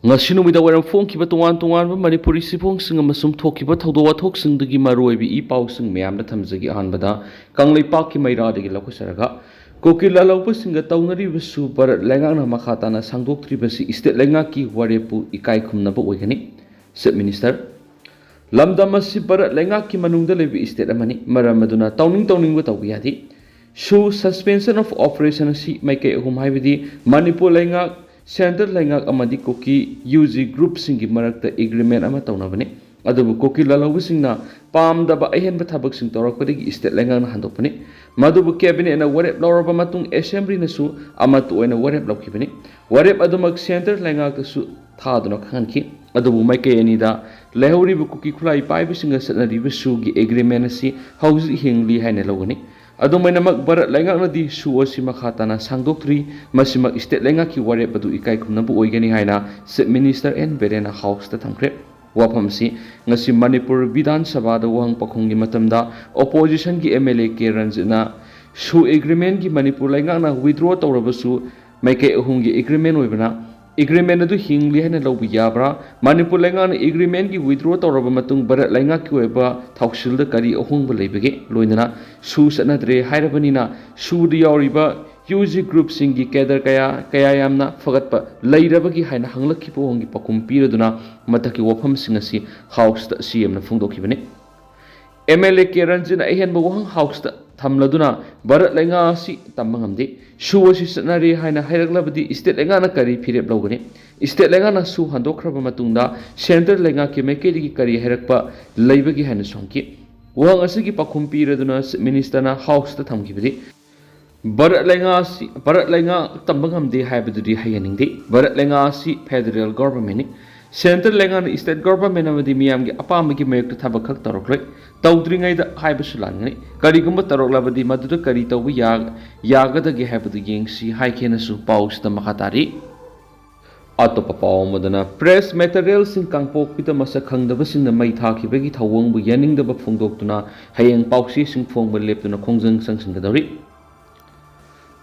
ngasi numida waram phongkiba tongan tongan Manipuri sibhongsing amasum thokiba thawdo wathoksing dagi maroibi I pausing meyamda thamjagi ahanbada kanglaipak ki mairadagi lakusaraga Kuki lalawbasing tawnari basu barat lengang makhatana sangdokri basi state lengaki warepu ikai khumnaba oigani State Minister lamdamasi barat lengaki manungda lebi state amani maramaduna tawning tawbi yadi Su suspension of operation si maike hum haibidi Manipur lengak Center lengak amadi Kuki UG group singi marakta agreement ama tawnabani adubu Kuki lalawbasingna pamdaba ahenba thabak sing torakpadagi state lengak na handokpani madubu cabinet na warep lawraba matung assembly nasu amatu oina warep lawkibani warep adumak center lengak tasu thaduna khanki adubu maike anida lehoribu Kuki khulai paibisinga satnaribu sugi agreement si hauji hingli haina lawgani Adumainamak barat lengak nadi suosi makhatana sangdoktri masimak state lengak ki warep adu ikai khumnabu oigani haina State Minister N Berena House ta thamkre wapamsi ngasi Manipur Vidhan Sabha da wang pakhonggi matamda opposition ki MLA ke ranjina su agreement ki Manipur lengak na withdraw tawrabasu maike ahungi agreement oibana agreement adu hingli haina lawbi yabra Manipur lengak na agreement ki withdraw tawraba matung barat lengak ki oiba thausil da kari ahungba leibege loinana su sanadre hairabanina su di yauriba UG group singi kedar kaya yamna fagatpa lairabagi haina hanglakki pohongi pakum piraduna mataki wafam singasi house ta CM na phungdokibane MLA ke ranjina ehenba wahang house ta thamladuna barat lenga si tambangamde su asi sanari haina hairaglabadi state lenga na kari phirep lawgani state lenga na su handokraba matungda center lenga ke mekedi kari hairakpa leibagi haina songki wahang asigi pakum piraduna minister na house ta thamkibadi Barat lenga tambangam de haibadudi hayaningde barat lenga si federal government center lenga na state government amadi miyamgi apamagi mayokta thabak taroklai tawdringai da haibasulangai karigumba taroklabadi maduda kari tawbu yagadagi haibadu yengsi haikena su paus ta makatari atopa paw madana press material sing kangpok pita masak khangdaba sing na mai thakibagi thawongbu yaningdaba phongdoktuna hayeng pausi sing phongba leptuna khongjang sangsinggadari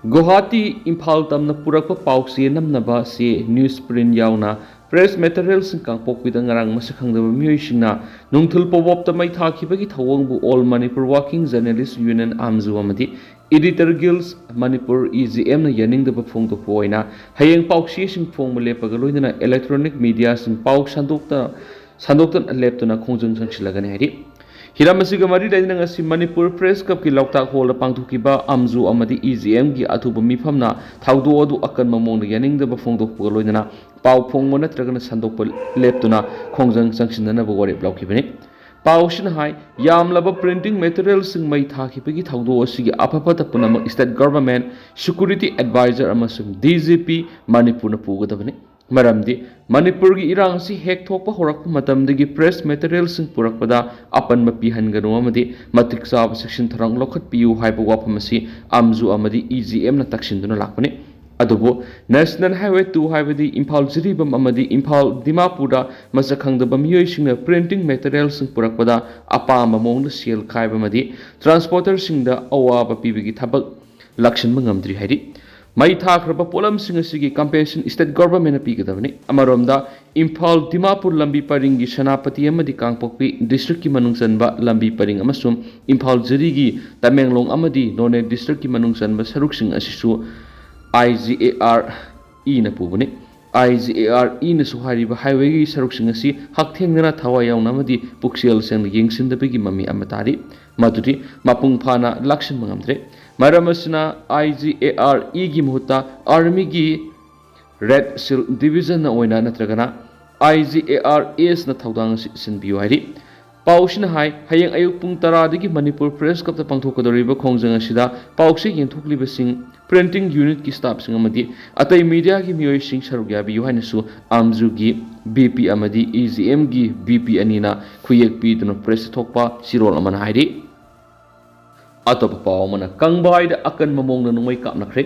Guwahati Imphal tamna purakpa pausi namnaba si newsprint yauna press materials kangpok pita ngarang masakhangdaba miyoisingna nungthul pawopta mai thakibagi thawongbu All Manipur Working Journalists Union amzu amadi Editor Guilds Manipur EGM na yaningdaba phongdokpa oina hayeng pausi sing phongba lepaga loinana electronic media sing pauk sandokta leptuna khongjang sangsilagani hari Hiramasiga mari daina ngasi Manipur Press Cup ki loktak hol pangthukiba amzu amadi EGM gi athuba mifamna thawdo adu akan mamong yaningda ba phongdok pu loinana paw phongmo natragana sandok leptuna khongjang sangsinana ba warep laukibani pawshin hai yamlaba printing materials sing mai thakibagi thawdo asigi apapata punama state government security advisor amasung DGP Manipur na pugadabani Maramdi Manipur gi irang si hek thokpa horak matamdagi press materials sing purakpada apan mapihan ganu amadi matik sab section tharang lokhat piu haiba wapamasi amzu amadi EGM na taksinduna lakpani adubo National Highway 2 haibadi Imphal Jiribam amadi Imphal Dimapura masakhangdaba miyoisingna printing materials sing purakpada apama mongda sel khaiba amadi transporter singda awaba pibigi thabak lakshin mangamdri hairi Mai thakraba polam singasigi compensation state government apigadabani amaromda Imphal Dimapur lambi paringi Sanapati amadi Kangpokpi district ki manungsanba lambi paring amasum Imphal Jirigi Tamenglong amadi None district ki manungsanba saruk sing asisu IGAR na pubani IGAR na suhariba highway gi saruk sing asi hakthengna thawa yauna amadi puksial seng yengsindabagi mami amatari maduri mapung phana lakshin mangamdre Maramasna IGAR gi muhutta army gi red seal division na oina natragana IGAR na thaudang sin biwari pausina hai hayeng ayuk pung tara digi Manipur Press Cup ta pangthokadoriba khongjang asida pausi yenthokliba sing printing unit ki staff sing amadi atai media gi miyoi sing sarugya bi yuhaina su amzu gi BP amadi EGM gi BP anina khuyek pi duna press thokpa sirol amana hairi atop paw mana kangbai da akan mamong na numay kap nakre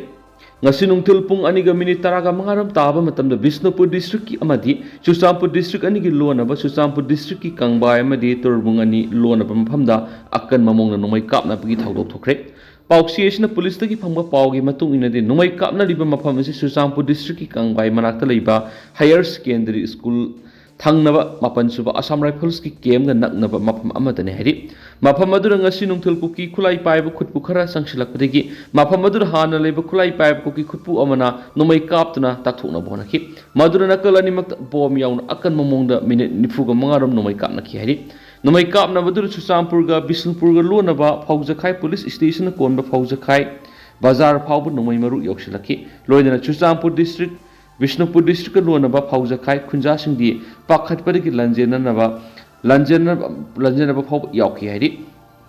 ngasi nungthil pung aniga minute taraga mangaram taba matamda Bisnupur district ki amadi Chusampur district anigi lonaba Chusampur district ki kangbai amadi turbung ani lonaba maphamda akan mamong na numay kap na pagi thawdok thokre पाउसी असिना police तकी फंगबा पाउगी मतुंग इनदि नुमई कापनारिबा मफम असे Churachandpur district की कांगबाई मनाक्ता लैबा higher secondary school थंगनबा मापन सुबा Assam rifles की केम नकनबा मफम अमदने हैरि मफम Adoor ngasi नुंगथल cookie खुलाई पाइब खुटपु खरा संगसिलकपदगी मफम अदुर हाना लेबा खुलाई पाइब कुकी खुटपु अमना नुमई कापतना ताथोकना बोनखि मदुर नकल अनिमक बॉम याउन अकन ममोंगदा मिनिट 95 रोम नुमई कापनखि हैरि नुमई कापनबदुर चुरचांदपुरगा बिष्णुपुरगा लोनबा फौजखाई पुलिस स्टेशन कोनबा फौजखाई बाजार फाउब नुमई मरु योक्सिलखि लोइदना चुरचांदपुर डिस्ट्रिक्ट बिष्णुपुर डिस्ट्रिक्ट लोनबा फौजखाई खुंजा सिंदी पाखतपदगी लंजेनबा फाउब याउखि हैरि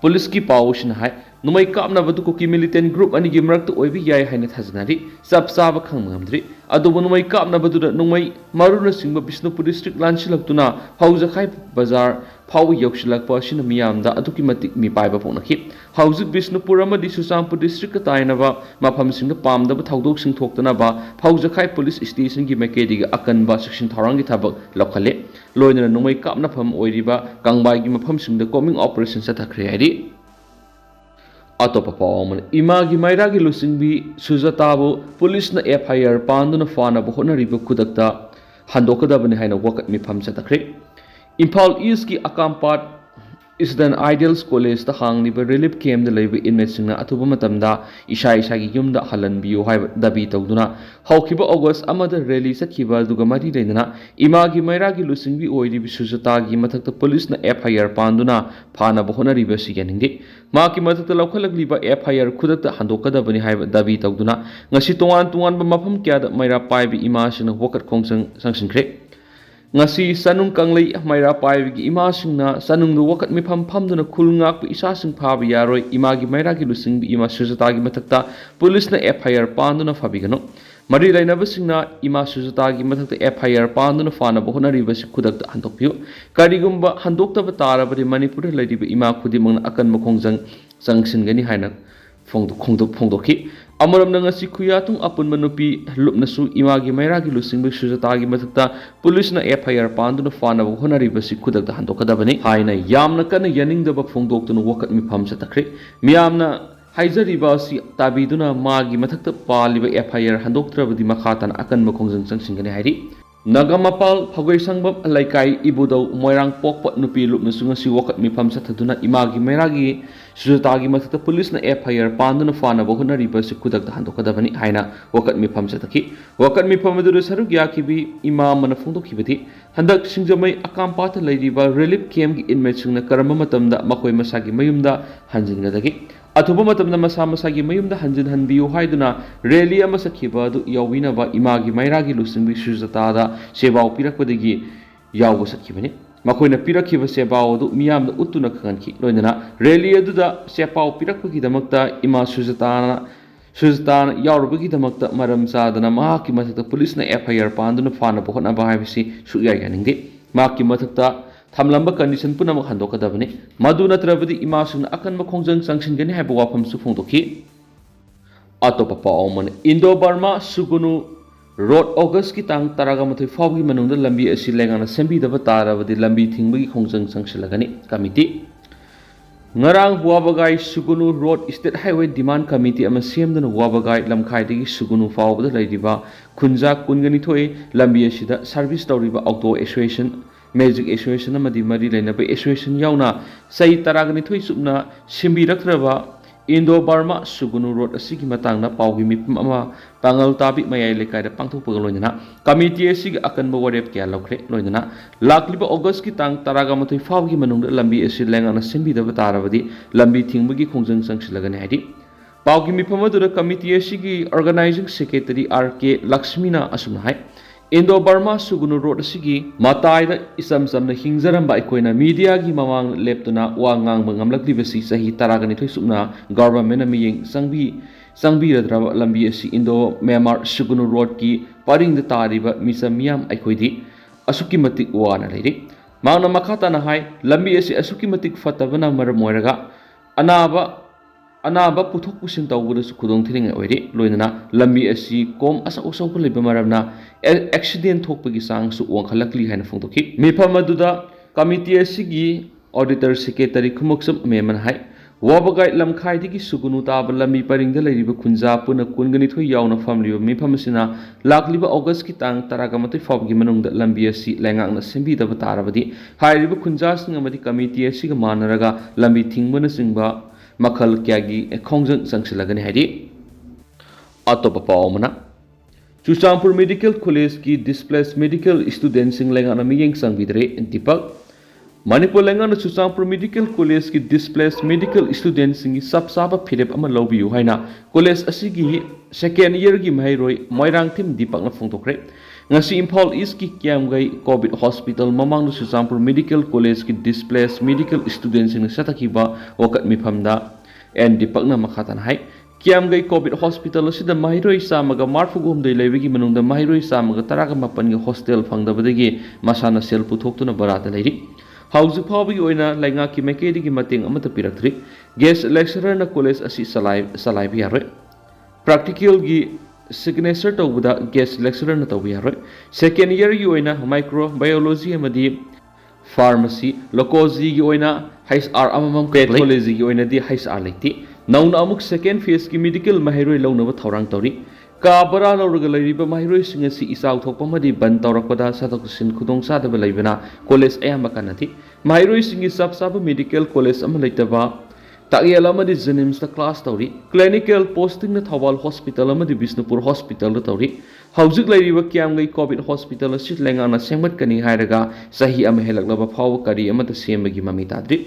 पुलिस की पाउसिन हाय नुमई कापनबदु कुकी मिलिटेंट ग्रुप अनि गी मरक्त ओइबि याय हाइना थाजनारि सब साब खंगमद्रि अदुबु नुमई कापनबदु नुमई मरुना सिंह बिष्णुपुर डिस्ट्रिक्ट लांसिलक्तुना फौजखाई बाजार फाउ योक्सिलक्प असिन मियामदा अदुकी मतिक मि पाइबा फोनखि हौजिक बिष्णुपुर अमदि चुरचांदपुर डिस्ट्रिक्ट ताइनबा मफमसिंग पामदबा थौदोक सिंग थोक्तनबा फौजखाई पुलिस स्टेशन की मैकेदिग अकनबा सेक्शन थौरांगी थबक लखले लोइना नुमई कापनफम ओइरिबा कांगबाई की मफमसिंग कॉमिंग ऑपरेशन सथखरे हैरि अतोप पावमन इमा की मैरा की लुसिंगबी सुजताबो पुलिस न एफआईआर पांदुना फानबो होनरिबो खुदकता हंदोकदबने हाइना वकत मिफम सतखरे इम्फाल ईस्ट की अकामपाट इस्टर्न आइडियल्स कॉलेज ता हांगनिबा रिलीफ कैम्प द लेबि इनमेट्सिंगना अथुबा मतमदा इशा इशागी युमदा हलनबियो हाय दबी तौदुना हौखिबा ऑगस्ट अमदा रैली सखिबा दुगा मरी लेना इमागी मैरागी लुसिंगबी ओइरिबि सुजतागी मथक्ता पुलिस न एफआईआर पांदुना फानबो होनरिबा सिगनिंगे माकी मथक्ता लौखलगलिबा एफआईआर खुदक्ता हंदोकदबनि हाय दबी तौदुना ngasi tongan tongan ba mafam kya da maira paibi imasina wokat khongsang sangsinkhre ngasi sanung kanglei maira paibi gi imasingna sanung du wokat mifam phamduna khulngak bi isasing phabi yaroi imagi maira gi lusing bi ima sujata gi mathakta police na FIR panduna fabigano mari lainabasingna ima sujata gi mathakta FIR panduna fana bohonari basi khudakta handokpiu karigumba handokta batarabari manipur laidiba ima khudimang akan mokhongjang sangsin gani haina फोंदोखी अमरम नंगसी खुयातुंग अपुन मनुपी लुपनसु Imangi मैरागी लुसिंग सुजतागी मथक्ता police न FIR पांदुन फानब होनरिबसि खुदक्ता हंदोकदबनि हाइना यामना कन यनिंगदब फोंदोक्तुन वकत मिफम सतखरे मियामना हाइजरिबासि ताबिदुना मागी मथक्ता पालिबा FIR हंदोक्त्रबदि मखातन अकन मखोंजंग संसिंगने हाइरि नगमपाल फगोई संगबम लाइकाई इबुदौ Moirang पोकप नुपी लुपनसु ngasi वकत मिफम सथदुना Imangi मैरागी सुजतागी मथक्ता police न FIR पांदुन फानब होनरिबसि खुदक्ता हंदोकदबनि हाइना वकत मिफम सतखि वकत मिफम दुर सरुक याखिबि इमाम मन फोंदोखिबदि हंदक सिंजमै अकामपात लैरिबा रिलीफ कैम्प की इनमेट सिंगना करम मतमदा मखोय मसागी मयुमदा हंजिनगदगी अथुब मतमदा मसा मसागी मयुमदा हंजिन हनबियो हाइदुना रैली अमा सखिबा दु याविनबा इमागी मैरागी लुसिंबि सुजतादा सेवाउ पिरकपदगी याव सखिबनि मखोयना पिरखिबा सेवाउ दु मियामदा उत्तुना खगनखि लोइना रैली अदुदा सेपाउ पिरकपगी दमकता इमा सुजताना यावरबगी दमकता मरम चादना माकी मथक्ता पुलिस न एफआईआर पांदुना फानब होनबा हाइबसि सुया यानिंगे माकी मथक्ता थमलंबा कंडीशन पुनम हंदोकदबनि मदु नत्रबदि इमासुन अकनब खोंजंग संगसिनगनि हाइबा वाफमसु फोंदोखि अतोप पाओमन Indo Burma Sugnu road August की तांग तरागमथै फावगी मनुंग लंबी असि लेंगाना सेंबीदबा तारबदि लंबी थिंगबगी खोंजंग संगसिलगनि committee ngarang huabagai sugunu road state highway demand committee ama semdana huabagai lamkhaidagi sugunu fawbada laidiba khunja kungani thoi lambi asida service tawriba auto association magic association amadi mari lainaba association yauna sai taragani thoi subna simbiraktraba Indo Burma Sugunu Road asigi matangna paugi mipum ama pangal tabi mayai lekai da pangthokpa loinana committee asigi akanba warep kya lokre loinana lakliba August ki tang taraga mathoi fawgi manungda lambi asi lengana sembidaba tarabadi lambi thingbugi khongjang sangsilagani haidi paugi mipum adura committee asigi organizing secretary RK Lakshmina asumna hai Indo Burma Sugunu Road asigi mataida isam samna hingjaramba aikoina media gi mamang leptuna wa ngang ngamlaklibasi sahi taragani thoi subna government na miyeng sangbi radraba lambi asi Indo Myanmar Sugunu Road ki paring da tariba misamiyam aikoidi asuki matik wana leiri mangna makhata na hai lambi asi asuki matik fatabana maramoiraga anaba puthok pusin tawbuda su khudong thiring oiri loinana lambi asi kom asa usau ko leba maramna accident thokpagi sang su wangkhalakli haina phongtokhi mifam aduda committee asigi auditor secretary khumuksam meman hai Wabagai lamkhaidigi sugunu taba lami paringda lairiba khunja puna kungani thoi yauna famliba mifam asina lakliba August ki tang taraga matoi fawgi manungda lambi asi lengakna sembi daba tarabadi hairiba khunja sing amadi committee asiga manaraga lambi thingmana singba makhal kyagi khongjang sangsilagani haidi atopa pawmana Chuchampur Medical College ki displaced medical students sing lengakna miyeng sangbidre Deepak Manipur Lengana Chuchampur Medical College ki displaced medical students singi sabsaba philip ama lobiu haina college asigi second year gi mairoi moirang thim Deepak na phongtokre ngasi Imphal East ki Kiamgai COVID hospital mamang Chuchampur Medical College ki displaced medical students sing satakiba wakat miphamda and Deepak na makhatan hai Kiamgai COVID hospital asida mahiroi samaga marfugum dei lebigi manungda mahiroi samaga taraga mapan gi hostel phangdabadagi masana sel puthoktu na barata leiri Hauzik Pawbi oina lainga ki mekedi ki mating amata piraktri guest lecturer na college asi salai biarre practical gi signature tawbuda guest lecturer na tawbi yarre second year gi oina microbiology amadi pharmacy locozy gi oina HR amamam college gi oina di HR leiti nauna amuk second phase ki medical mahiroi launaba thorang tawri Kabara lauraga lairiba mahiroi singa si isau thokpa madi ban tawrakpada sataksin khudong sadaba laibana college ayamba kanati mahiroi singi sabsaba medical college ama leitaba takyala amadi Jenims ta class tawri clinical posting na Thawal hospital amadi Bisnupur hospital da tawri hauzik lairiba Kiamgai COVID hospital asit lengana sengmat kani hairaga sahi ama helaklaba phawa kari amata sembagi mami tadri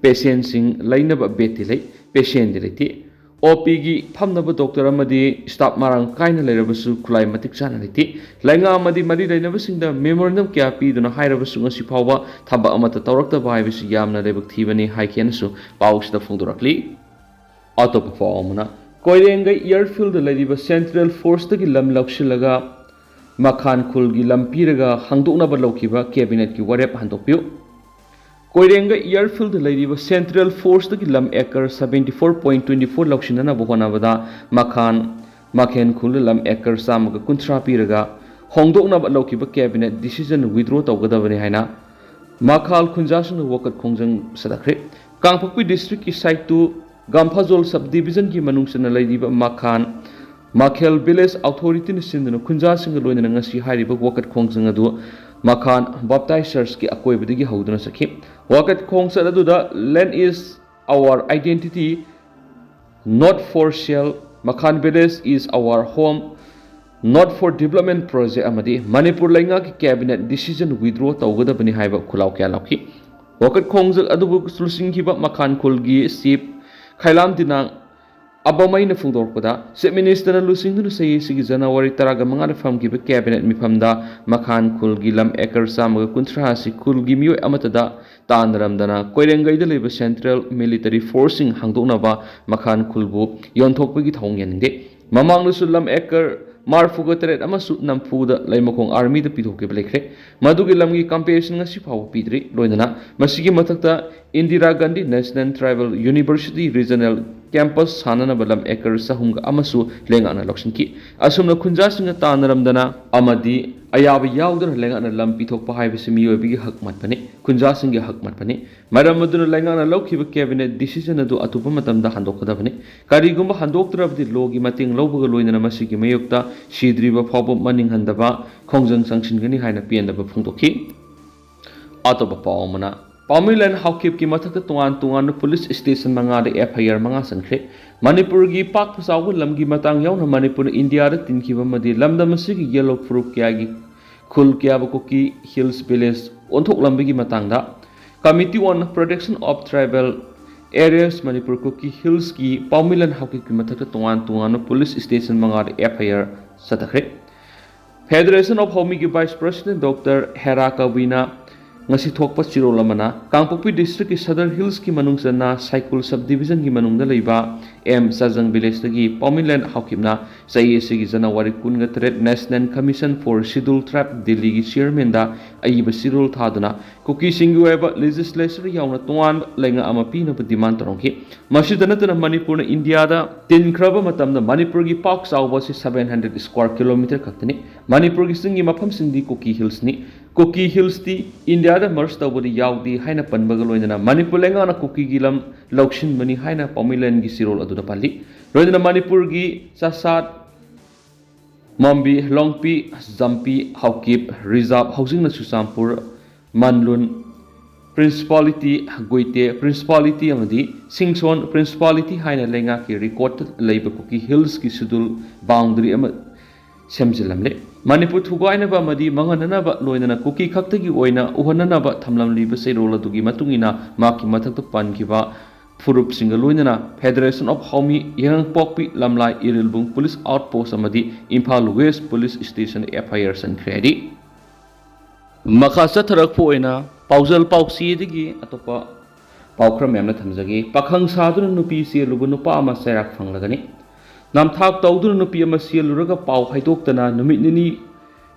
patient sing lainaba beti lei patient dileti OP gi phamnaba doctor amadi staff marang kaina lerabasu khulai matik chana liti lainga amadi mari lainaba singda memorandum kya pi duna hairabasu ngasi phawa thaba amata tawrakta baibisu yamna lebak thibani haikenasu pausda phongdorakli auto performana koirengai airfield ladiba central force tagi lam lakshilaga makhan khul gi lampiraga hangdokna ba laukiba cabinet ki warep handokpiu Koirenga airfield ladiba central force tagi lam acre 74.24 lakshinana bohonabada makhen khul lam acre samaga kunthra piraga hongdokna ba laukiba cabinet decision withdraw tawgadabani haina makhal khunjasung wakat khongjang sadakre Kangpokpi district ki site to Gamphajol subdivision ki manungsana ladiba Makhel village authority ni sinduna khunjasung loina ngasi hairiba wakat khongjang adu Makhan baptizers ki akoibadigi hauduna sakhi wakat khongsa aduda land is our identity not for sale Makhan village is our home not for development project amadi Manipur lainga ki cabinet decision withdraw tawgadabani haiba khulaw kya lakhi wakat khongsa adubu sulsinghiba Makhan khulgi chief khailam dinang Abamai na phungdorpada Chief Minister na lusingduna sayi sigi January taraga manga na famkiba cabinet mifamda Makhan khulgi lam acre samaga kunthra si khulgi miyoi amatada tanramdana koirengai da leba central military forcing hangdoknaba Makhan khulbu yonthokpagi thong yaningde mamangnusu lam acre marfuga teret amasu namfuda laimakong army da pithoke blekre madugi lamgi competition ngasi phawa pidri loinana masigi mathakta Indira Gandhi National Tribal University Regional Campus sanana balam acre sahumga amasu lengana lakshinki asumna khunjasinga tanaramdana amadi ayabi yaudana lengana lam pithokpa haibisi miyobigi hak matpani khunjasingi hak matpani maramaduna lengana lokhiba cabinet decision adu atupa matamda handokadabani karigumba handoktrabdi logi mating lawbaga loinana masigi mayokta sidriba phawba maning handaba khongjang sangsingani haina piandaba phungtokhi atoba pawmana Pamilan Haukip ki mathakta tungan police station manga de FIR manga sankre Manipur gi pak pasawu lamgi matang yauna Manipur India da tinkiba madi lamda masigi yellow fruit kya gi khul kya ba Kuki Hills village onthok lambigi matangda Committee on Protection of Tribal Areas Manipur Kuki Hills ki Pamilan Haukip ki mathakta tungan police station manga de FIR satakre Federation of Home ki Vice President Dr. Hera Kawina ngasi thokpa chirolamana Kangpokpi district ki Southern Hills ki manungsana Cycle subdivision ki manungda leiba M Sajang village tagi Pomiland Haukipna sayi sigi January 13 National Commission for Scheduled Tribe Delhi ki chairman da ayiba sirul thaduna Kuki singu eba legislature yauna tuan lenga ama pina pa demand tarongki masidanatana Manipur na India da tin khraba matamda Manipur gi pak sauba si 700 square kilometer khaktani Manipur gi singi mafam singdi Kuki Hills ni Kuki Hills ti India da mers tawbodi yaudi haina panbaga loinana Manipur lengana Kuki gilam laukshin bani haina Paumilen gi sirol adu da pali loinana Manipur gi sasat Mombi Longpi Zampi Haukip Reserve Housing na Susampur Manlun Principality Goite Principality amadi Singson Principality haina lenga ki record leiba Kuki Hills ki sudul boundary ama semjilamle Manipur thugainaba amadi mangananaba loinana Kuki khaktagi oina uhananaba thamlamliba seirol adugi matungina maki mathakta pankiba Furup singa loinana Federation of Homi Yangpokpi Lamlai Irilbung Police Outpost amadi Imphal West Police Station FIR sankhredi Makasa tharakpo oina paujal pausi digi atopa paukra memna thamjagi pakhang saduna nupi se lubu nupa ama serak phanglagani namthak tawduna nupi ama seluraga pau haidoktana numit nini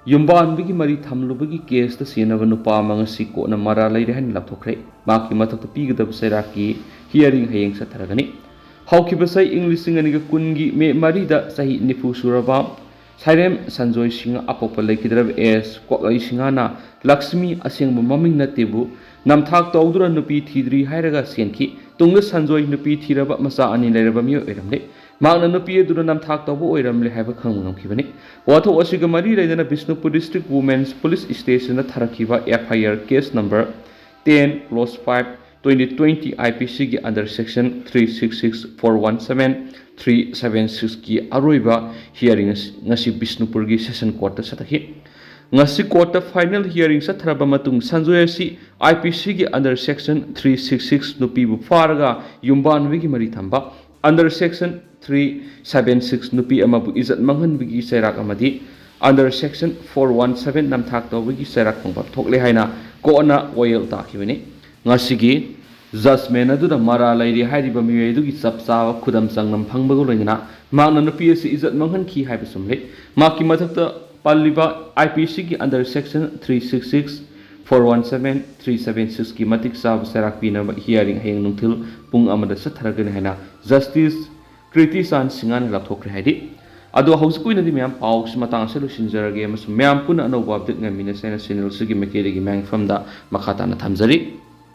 yumban bigi mari thamlubagi case ta senaba nupa ama ngasi ko na mara leire han lapthokre maki mathak pigadab seraki hearing hayeng satharagani haukiba sai english singaniga kungi me marida sahi nifu suraba Sairem Sanjoy Singa apopa lekidrab es koklai singana Lakshmi asengbu maming na tebu namthak tawdura nupi thidri hairaga senki tunga Sanjoy nupi thiraba masa ani leraba mi oiramle magna nupi adura namthak tawbu oiramle haiba khangmu ngamkhibani watho osiga mari leidana Bishnupur District Women's Police Station na tharakiba FIR case number 10/5/2020 IPC gi under section 366-417-376 ki aroiba hearing ngasi Bishnupur gi session court ta satakhi ngasi court ta final hearing sathraba matung Sanjoy si IPC gi under section 366 nupi bu faraga yumban wi gi mari thamba under section 376 nupi amabu izat manghan wi gi serak amadi under section 417 namthak to wi gi serak phangba thokle haina ko na oil ta khibani ngasigi judgment adu da mara lairi hairiba miwei du gi chapcha khudam changnam phangbago loina magna nupi si izat manghan ki haiba sumle maki mathakta palliba IPC gi under section 366-417-376 ki matik sab serak pina hearing hayeng nungthil pung amada satharagani haina justice Kriti San Singan lapthokre haidi ado hausukuina di myam paus matang selu sinjarage mas myam puna anova update ngamina sena channel sigi mekere gi mang from da makhata na thamjari